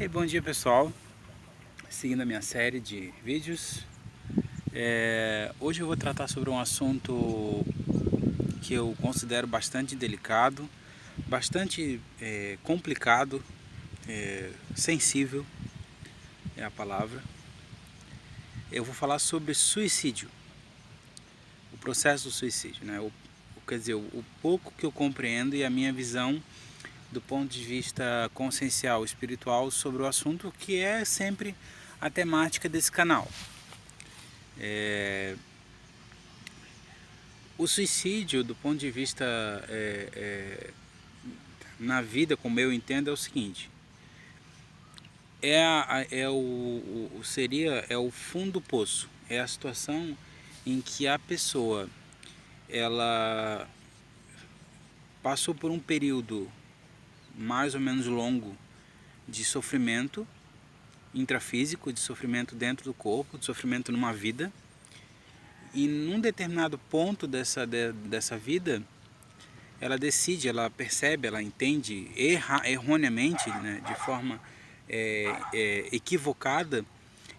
E bom dia, pessoal, seguindo a minha série de vídeos. Hoje eu vou tratar sobre um assunto que eu considero bastante delicado, bastante complicado, sensível é a palavra. Eu vou falar sobre suicídio, o processo do suicídio, né? Quer dizer, o pouco que eu compreendo e a minha visão do ponto de vista consciencial, espiritual sobre o assunto, que é sempre a temática desse canal. O suicídio, do ponto de vista na vida, como eu entendo, é o seguinte: é o fundo do poço, é a situação em que a pessoa ela passou por um período mais ou menos longo de sofrimento intrafísico, de sofrimento dentro do corpo, de sofrimento numa vida, e num determinado ponto dessa vida ela decide, ela percebe, ela entende erroneamente, né, de forma equivocada,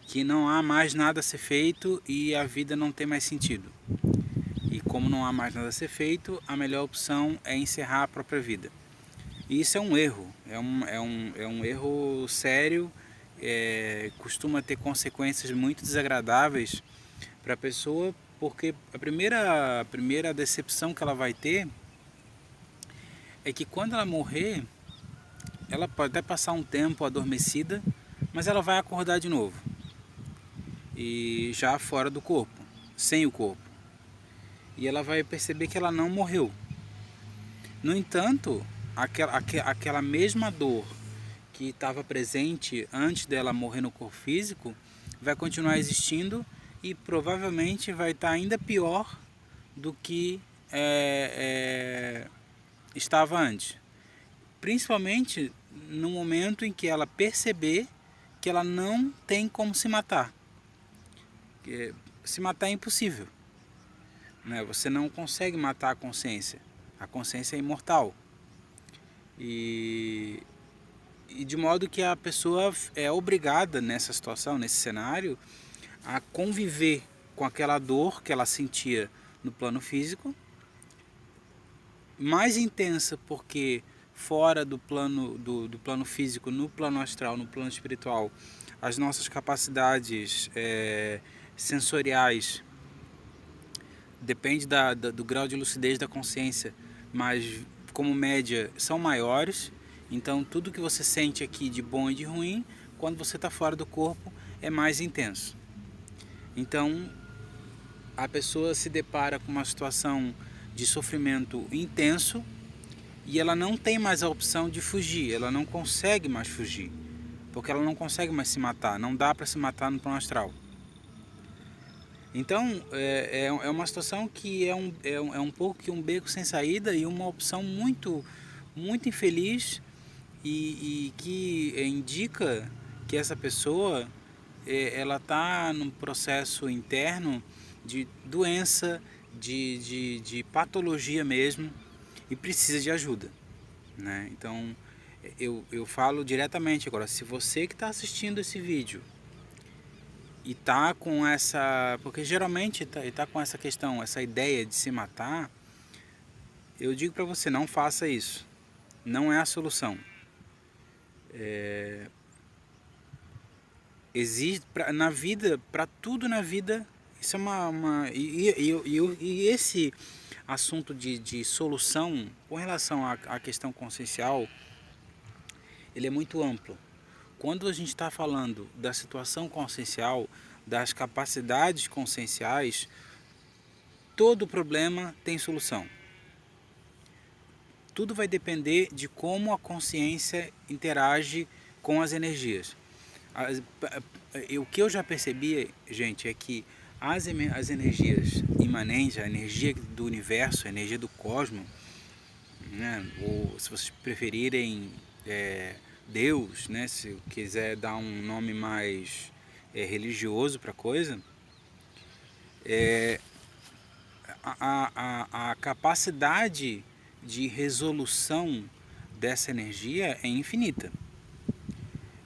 que não há mais nada a ser feito e a vida não tem mais sentido. E como não há mais nada a ser feito, a melhor opção é encerrar a própria vida. E isso é um erro, é um erro sério, costuma ter consequências muito desagradáveis para a pessoa, porque a primeira decepção que ela vai ter é que quando ela morrer, ela pode até passar um tempo adormecida, mas ela vai acordar de novo. E já fora do corpo, sem o corpo. E ela vai perceber que ela não morreu. No entanto, aquela mesma dor que estava presente antes dela morrer no corpo físico vai continuar existindo e provavelmente vai estar ainda pior do que estava antes. Principalmente no momento em que ela perceber que ela não tem como se matar. Se matar é impossível, né? Você não consegue matar a consciência. A consciência é imortal. E de modo que a pessoa é obrigada nessa situação, nesse cenário, a conviver com aquela dor que ela sentia no plano físico, mais intensa porque fora do plano físico, no plano astral, no plano espiritual, as nossas capacidades sensoriais depende do grau de lucidez da consciência, mas como média são maiores. Então tudo que você sente aqui de bom e de ruim, quando você está fora do corpo, é mais intenso. Então a pessoa se depara com uma situação de sofrimento intenso e ela não tem mais a opção de fugir, ela não consegue mais fugir, porque ela não consegue mais se matar, não dá para se matar no plano astral. Então é uma situação que é um pouco que um beco sem saída e uma opção muito, muito infeliz e que indica que essa pessoa ela está num processo interno de doença, de patologia mesmo, e precisa de ajuda, né? Então eu falo diretamente agora, se você que está assistindo esse vídeo e tá com essa, porque geralmente tá com essa questão, essa ideia de se matar, eu digo para você, não faça isso, não é a solução. Existe na vida, para tudo na vida, isso é e esse assunto de solução com relação à questão consciencial, ele é muito amplo. Quando a gente está falando da situação consciencial, das capacidades conscienciais, todo problema tem solução. Tudo vai depender de como a consciência interage com as energias. O que eu já percebi, gente, é que as energias imanentes, a energia do universo, a energia do cosmos, né, ou se vocês preferirem Deus, né, se quiser dar um nome mais religioso para a coisa, a capacidade de resolução dessa energia é infinita.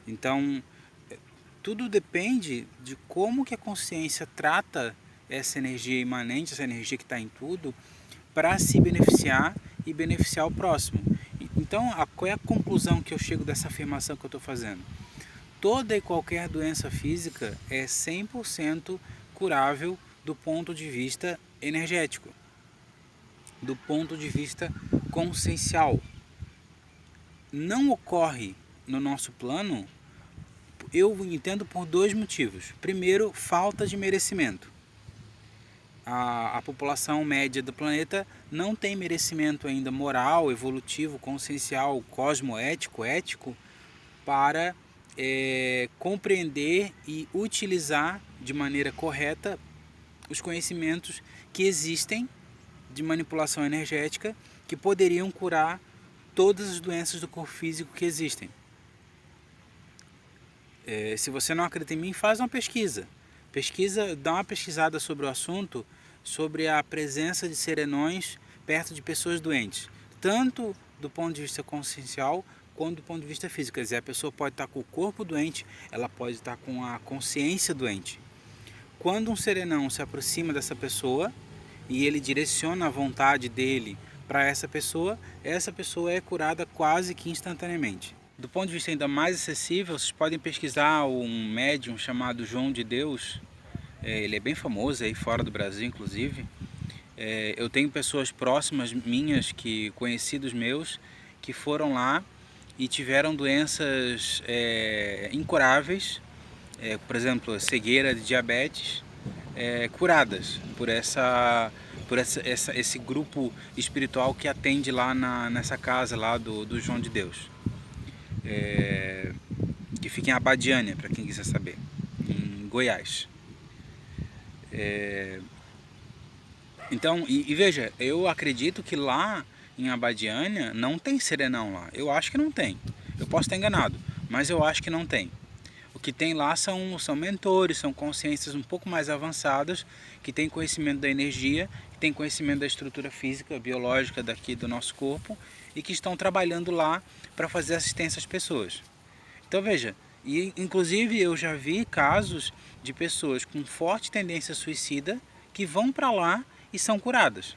Então, tudo depende de como que a consciência trata essa energia imanente, essa energia que está em tudo, para se beneficiar e beneficiar o próximo. Então, qual é a conclusão que eu chego dessa afirmação que eu estou fazendo? Toda e qualquer doença física é 100% curável do ponto de vista energético, do ponto de vista consciencial. Não ocorre no nosso plano, eu entendo, por dois motivos. Primeiro, falta de merecimento. A população média do planeta não tem merecimento ainda moral, evolutivo, consciencial, cosmoético, ético, para compreender e utilizar de maneira correta os conhecimentos que existem de manipulação energética que poderiam curar todas as doenças do corpo físico que existem. Se você não acredita em mim, faz uma pesquisa. Dá uma pesquisada sobre o assunto, sobre a presença de serenões perto de pessoas doentes, tanto do ponto de vista consciencial quanto do ponto de vista físico. Quer dizer, a pessoa pode estar com o corpo doente, ela pode estar com a consciência doente. Quando um serenão se aproxima dessa pessoa e ele direciona a vontade dele para essa pessoa é curada quase que instantaneamente. Do ponto de vista ainda mais acessível, vocês podem pesquisar um médium chamado João de Deus. Ele é bem famoso aí fora do Brasil, inclusive. Eu tenho pessoas próximas minhas, conhecidos meus, que foram lá e tiveram doenças incuráveis, por exemplo, cegueira de diabetes, curadas por esse grupo espiritual que atende lá nessa casa lá do João de Deus. Que fica em Abadiânia, para quem quiser saber, em Goiás. Então, veja, eu acredito que lá em Abadiânia não tem serenão lá. Eu acho que não tem. Eu posso estar enganado, mas eu acho que não tem. O que tem lá são mentores, são consciências um pouco mais avançadas, que têm conhecimento da energia, que têm conhecimento da estrutura física, biológica daqui do nosso corpo, e que estão trabalhando lá para fazer assistência às pessoas. Então veja, inclusive eu já vi casos de pessoas com forte tendência suicida que vão para lá e são curadas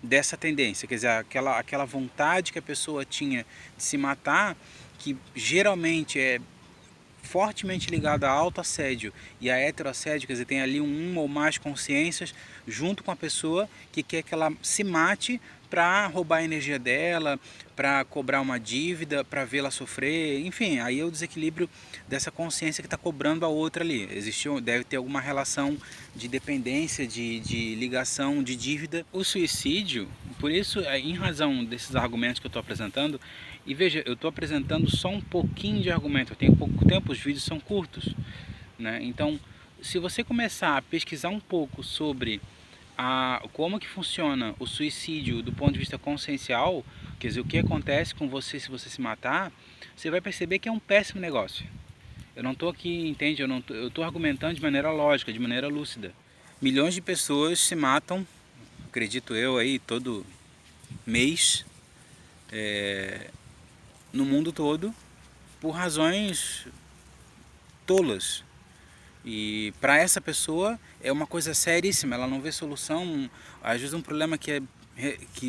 dessa tendência. Quer dizer, aquela vontade que a pessoa tinha de se matar, que geralmente é fortemente ligada ao autoassédio e a heteroassédio, quer dizer, tem ali uma ou mais consciências junto com a pessoa que quer que ela se mate para roubar a energia dela, para cobrar uma dívida, para vê-la sofrer, enfim, aí é o desequilíbrio dessa consciência que está cobrando a outra ali. Deve ter alguma relação de dependência, de ligação, de dívida. O suicídio, por isso, em razão desses argumentos que eu estou apresentando, e veja, eu estou apresentando só um pouquinho de argumento, eu tenho pouco tempo, os vídeos são curtos, né? Então, se você começar a pesquisar um pouco sobre como que funciona o suicídio do ponto de vista consciencial, quer dizer, o que acontece com você se você se matar, você vai perceber que é um péssimo negócio. Eu não estou aqui, entende? Eu estou argumentando de maneira lógica, de maneira lúcida. Milhões de pessoas se matam, acredito eu, aí todo mês, no mundo todo, por razões tolas. E para essa pessoa é uma coisa seríssima, ela não vê solução. Às vezes um problema que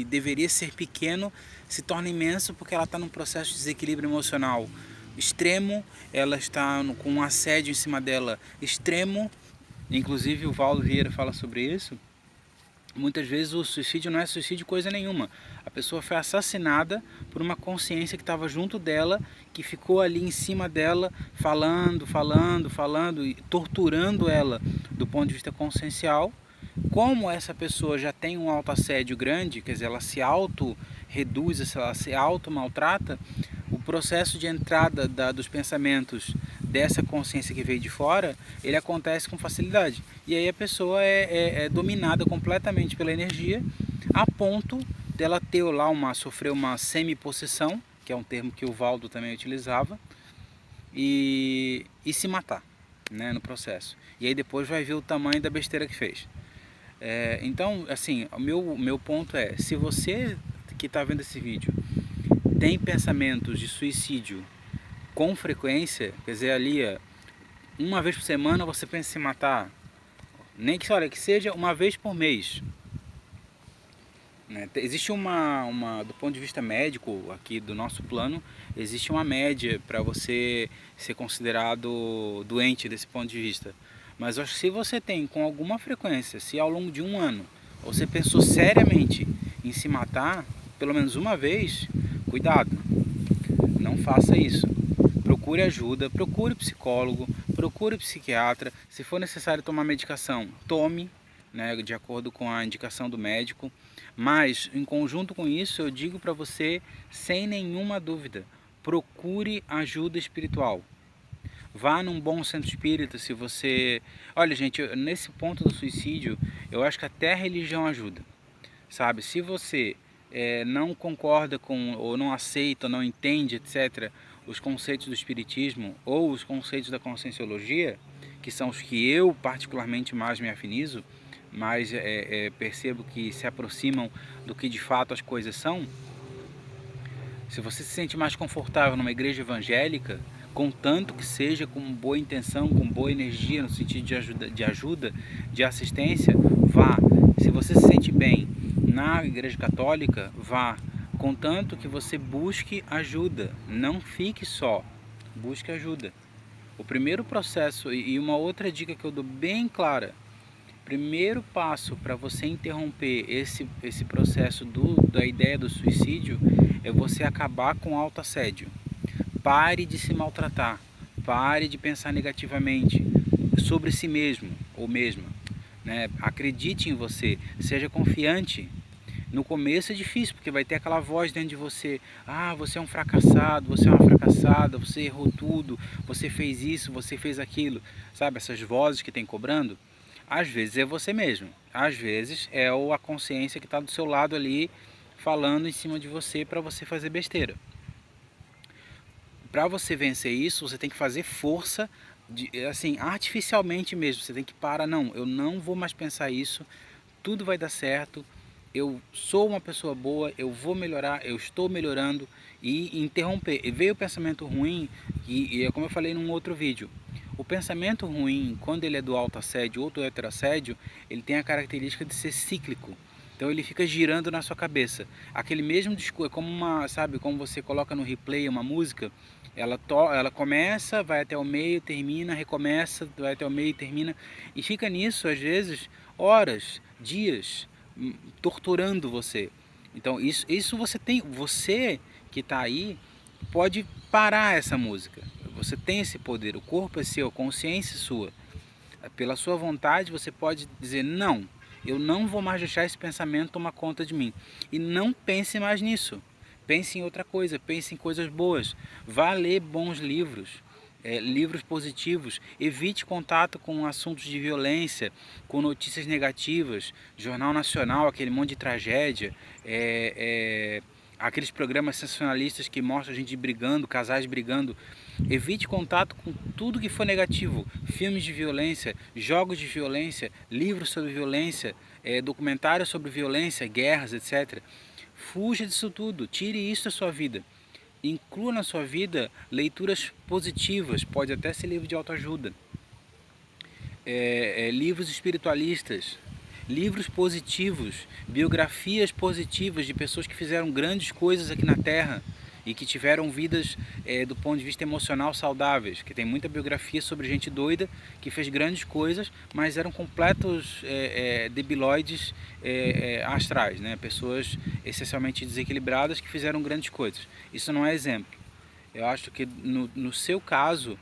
deveria ser pequeno se torna imenso porque ela está num processo de desequilíbrio emocional extremo, ela está com um assédio em cima dela extremo. Inclusive o Valdo Vieira fala sobre isso. Muitas vezes o suicídio não é suicídio coisa nenhuma. A pessoa foi assassinada por uma consciência que estava junto dela, que ficou ali em cima dela, falando e torturando ela do ponto de vista consciencial. Como essa pessoa já tem um autoassédio grande, quer dizer, ela se auto-reduz, ela se auto-maltrata, o processo de entrada dos pensamentos dessa consciência que veio de fora, ele acontece com facilidade. E aí a pessoa é dominada completamente pela energia, a ponto dela sofrer uma semi-possessão, que é um termo que o Valdo também utilizava, e se matar, né, no processo. E aí depois vai ver o tamanho da besteira que fez. Então, assim, o meu ponto é, se você que está vendo esse vídeo tem pensamentos de suicídio com frequência, quer dizer, ali, uma vez por semana você pensa em se matar, nem que, olha, que seja uma vez por mês, né? Existe do ponto de vista médico aqui do nosso plano, existe uma média para você ser considerado doente desse ponto de vista. Mas eu acho que se você tem com alguma frequência, se ao longo de um ano você pensou seriamente em se matar, pelo menos uma vez, cuidado, não faça isso. Procure ajuda, procure psicólogo, procure psiquiatra. Se for necessário tomar medicação, tome, né, de acordo com a indicação do médico. Mas, em conjunto com isso, eu digo para você, sem nenhuma dúvida, procure ajuda espiritual. Vá num bom centro espírita se você... Olha, gente, nesse ponto do suicídio, eu acho que até a religião ajuda. Sabe, se você não concorda com, ou não aceita, ou não entende, etc., os conceitos do espiritismo ou os conceitos da conscienciologia, que são os que eu particularmente mais me afinizo, mas percebo que se aproximam do que de fato as coisas são. Se você se sente mais confortável numa igreja evangélica, contanto que seja com boa intenção, com boa energia, no sentido de ajuda, de assistência, vá. Se você se sente bem na igreja católica, vá. Contanto que você busque ajuda, não fique só, busque ajuda. O primeiro processo, e uma outra dica que eu dou bem clara, primeiro passo para você interromper esse processo da ideia do suicídio é você acabar com o autoassédio. Pare de se maltratar, pare de pensar negativamente sobre si mesmo ou mesma, né? Acredite em você, seja confiante. No começo é difícil, porque vai ter aquela voz dentro de você: ah, você é um fracassado, você é uma fracassada, você errou tudo, você fez isso, você fez aquilo. Sabe, essas vozes que tem cobrando? Às vezes é você mesmo, às vezes é a consciência que está do seu lado ali, falando em cima de você para você fazer besteira. Para você vencer isso, você tem que fazer força, assim, artificialmente mesmo. Você tem que parar, não, eu não vou mais pensar isso, tudo vai dar certo, eu sou uma pessoa boa, eu vou melhorar, eu estou melhorando, e interromper. E veio o pensamento ruim, e é como eu falei num outro vídeo, o pensamento ruim, quando ele é do autoassédio ou do heteroassédio, ele tem a característica de ser cíclico. Então ele fica girando na sua cabeça. Aquele mesmo discurso, é como sabe, como você coloca no replay uma música, ela começa, vai até o meio, termina, recomeça, vai até o meio, termina, e fica nisso às vezes horas, dias, torturando você. Então isso você que está aí pode parar essa música. Você tem esse poder, o corpo é seu, a consciência é sua. Pela sua vontade você pode dizer: não, eu não vou mais deixar esse pensamento tomar conta de mim. E não pense mais nisso. Pense em outra coisa, pense em coisas boas. Vá ler bons livros, livros positivos. Evite contato com assuntos de violência, com notícias negativas. Jornal Nacional, aquele monte de tragédia. Aqueles programas sensacionalistas que mostram a gente brigando, casais brigando. Evite contato com tudo que for negativo. Filmes de violência, jogos de violência, livros sobre violência, documentários sobre violência, guerras, etc. Fuja disso tudo, tire isso da sua vida. Inclua na sua vida leituras positivas, pode até ser livro de autoajuda, livros espiritualistas, livros positivos, biografias positivas de pessoas que fizeram grandes coisas aqui na Terra e que tiveram vidas do ponto de vista emocional saudáveis, que tem muita biografia sobre gente doida que fez grandes coisas, mas eram completos debilóides astrais, né? Pessoas essencialmente desequilibradas que fizeram grandes coisas. Isso não é exemplo. Eu acho que no seu caso,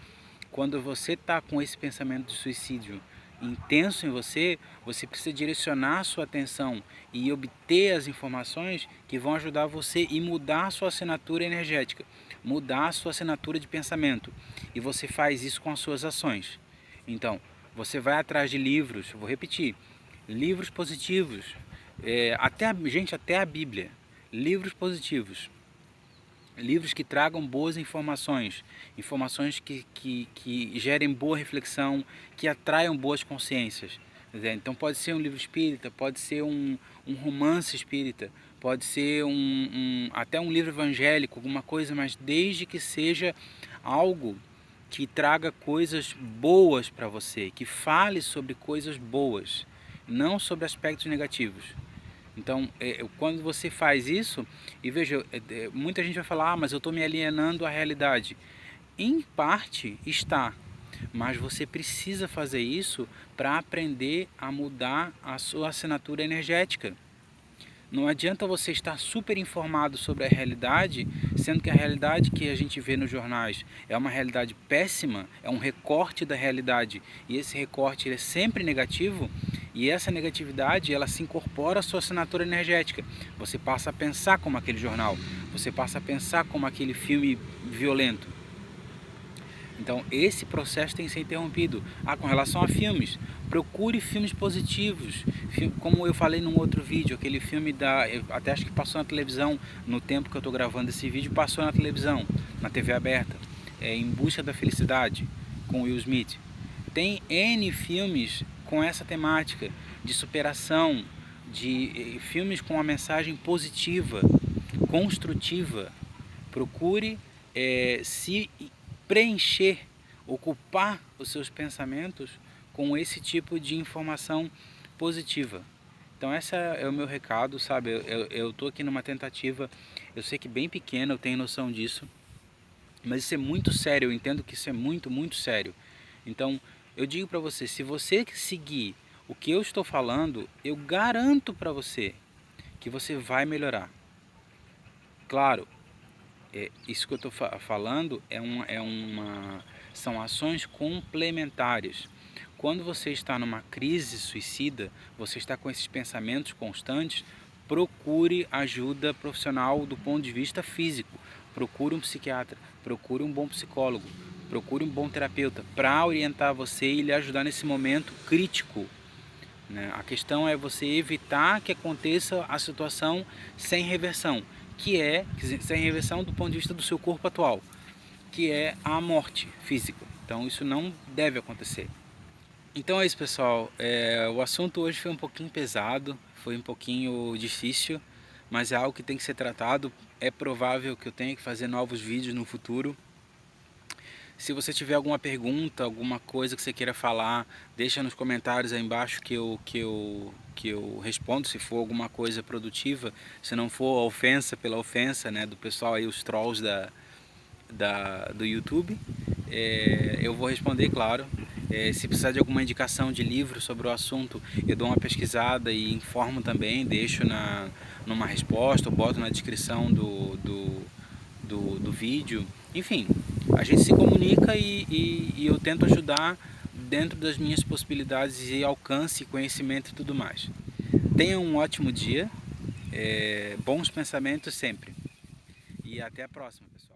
quando você está com esse pensamento de suicídio intenso em você, você precisa direcionar a sua atenção e obter as informações que vão ajudar você e mudar a sua assinatura energética, mudar a sua assinatura de pensamento. E você faz isso com as suas ações. Então, você vai atrás de livros, vou repetir, livros positivos, até a Bíblia, livros positivos. Livros que tragam boas informações, informações que gerem boa reflexão, que atraiam boas consciências. Então pode ser um livro espírita, pode ser um romance espírita, pode ser até um livro evangélico, alguma coisa, mas desde que seja algo que traga coisas boas para você, que fale sobre coisas boas, não sobre aspectos negativos. Então, quando você faz isso, e veja, muita gente vai falar, mas eu estou me alienando à realidade. Em parte está, mas você precisa fazer isso para aprender a mudar a sua assinatura energética. Não adianta você estar super informado sobre a realidade, sendo que a realidade que a gente vê nos jornais é uma realidade péssima, é um recorte da realidade, e esse recorte ele é sempre negativo, e essa negatividade ela se incorpora à sua assinatura energética. Você passa a pensar como aquele jornal, você passa a pensar como aquele filme violento. Então esse processo tem que ser interrompido. Com relação a filmes, procure filmes positivos. Como eu falei num outro vídeo, aquele filme até acho que passou na televisão, no tempo que eu estou gravando esse vídeo, passou na televisão, na TV aberta, Em Busca da Felicidade, com Will Smith. Tem N filmes com essa temática de superação, de filmes com uma mensagem positiva, construtiva. Procure se preencher, ocupar os seus pensamentos com esse tipo de informação positiva. Então esse é o meu recado, sabe? Eu estou aqui numa tentativa, eu sei que bem pequena, eu tenho noção disso, mas isso é muito sério, eu entendo que isso é muito, muito sério. Então eu digo para você, se você seguir o que eu estou falando, eu garanto para você que você vai melhorar. Claro, isso que eu estou falando são ações complementares. Quando você está numa crise suicida, você está com esses pensamentos constantes, procure ajuda profissional do ponto de vista físico. Procure um psiquiatra, procure um bom psicólogo, procure um bom terapeuta para orientar você e lhe ajudar nesse momento crítico. A questão é você evitar que aconteça a situação sem reversão, sem reversão do ponto de vista do seu corpo atual, que é a morte física. Então isso não deve acontecer. Então é isso, pessoal. O assunto hoje foi um pouquinho pesado, foi um pouquinho difícil, mas é algo que tem que ser tratado. É provável que eu tenha que fazer novos vídeos no futuro. Se você tiver alguma pergunta, alguma coisa que você queira falar, deixa nos comentários aí embaixo que eu respondo, se for alguma coisa produtiva. Se não for ofensa pela ofensa, né, do pessoal aí, os trolls do YouTube, eu vou responder, claro. Se precisar de alguma indicação de livro sobre o assunto, eu dou uma pesquisada e informo também, deixo numa resposta, ou boto na descrição do vídeo. Enfim, a gente se comunica e eu tento ajudar dentro das minhas possibilidades e alcance, conhecimento e tudo mais. Tenha um ótimo dia, bons pensamentos sempre. E até a próxima, pessoal.